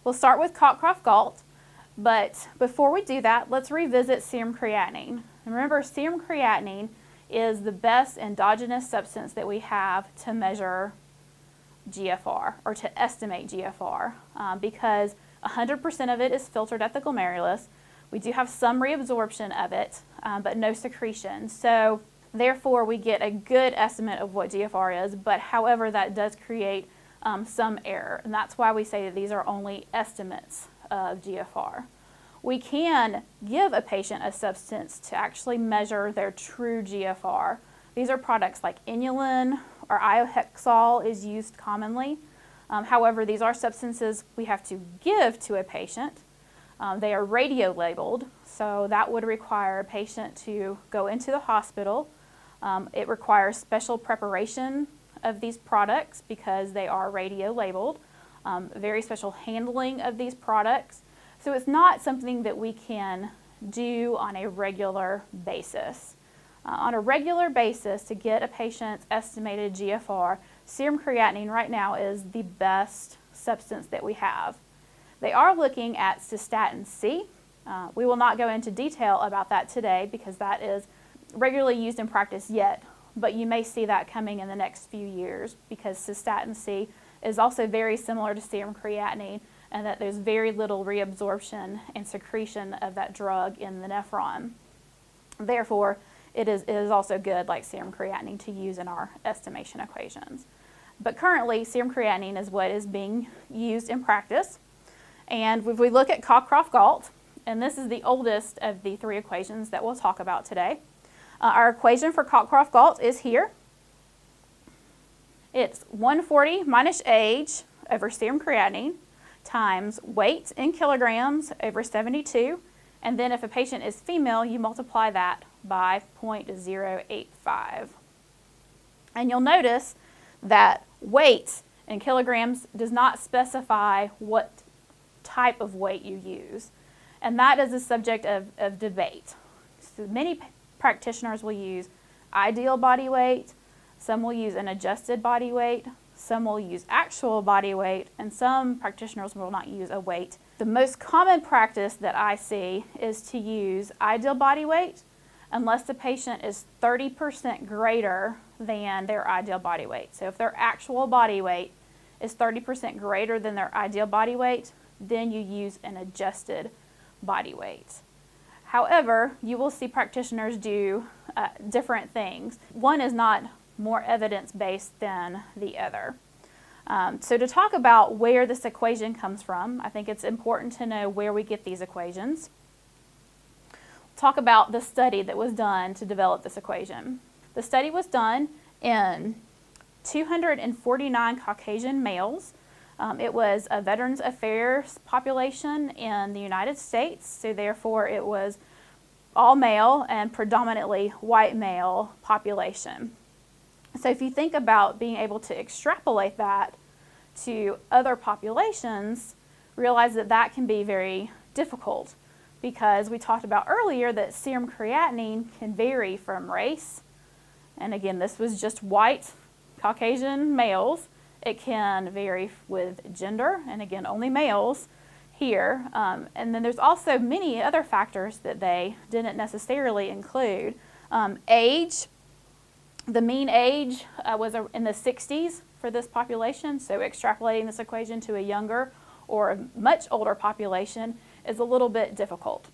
We'll start with Cockcroft Gault, but before we do that, let's revisit serum creatinine. And remember, serum creatinine is the best endogenous substance that we have to measure GFR, or to estimate GFR, because 100% of it is filtered at the glomerulus. We do have some reabsorption of it, but no secretion. So therefore, we get a good estimate of what GFR is, but however, that does create some error, and that's why we say that these are only estimates of GFR. We can give a patient a substance to actually measure their true GFR. These are products like inulin or iohexol is used commonly. However, these are substances we have to give to a patient. They are radio labeled, so that would require a patient to go into the hospital. It requires special preparation of these products because they are radio labeled, very special handling of these products. So it's not something that we can do on a regular basis. On a regular basis, to get a patient's estimated GFR, serum creatinine right now is the best substance that we have. They are looking at cystatin C. We will not go into detail about that today because that is regularly used in practice yet, but you may see that coming in the next few years because cystatin C is also very similar to serum creatinine, and that there's very little reabsorption and secretion of that drug in the nephron. Therefore, it is also good, like serum creatinine, to use in our estimation equations. But currently, serum creatinine is what is being used in practice. And if we look at Cockcroft Gault, and this is the oldest of the three equations that we'll talk about today. Our equation for Cockcroft Gault is here. It's 140 minus age over serum creatinine times weight in kilograms over 72. And then if a patient is female, you multiply that by 0.085. And you'll notice that weight in kilograms does not specify what type of weight you use. And that is a subject of debate. So many practitioners will use ideal body weight, some will use an adjusted body weight, some will use actual body weight, and some practitioners will not use a weight. The most common practice that I see is to use ideal body weight unless the patient is 30% greater than their ideal body weight. So if their actual body weight is 30% greater than their ideal body weight, then you use an adjusted body weight. However, you will see practitioners do different things. One is not more evidence-based than the other. So to talk about where this equation comes from, I think it's important to know where we get these equations. Talk about the study that was done to develop this equation. The study was done in 249 Caucasian males. It was a Veterans Affairs population in the United States, so therefore it was all male and predominantly white male population. So if you think about being able to extrapolate that to other populations, realize that that can be very difficult because we talked about earlier that serum creatinine can vary from race, and again, this was just white Caucasian males. It can vary with gender, and again, only males here. And then there's also many other factors that they didn't necessarily include. Age, the mean age was in the 60s for this population, so extrapolating this equation to a younger or a much older population is a little bit difficult.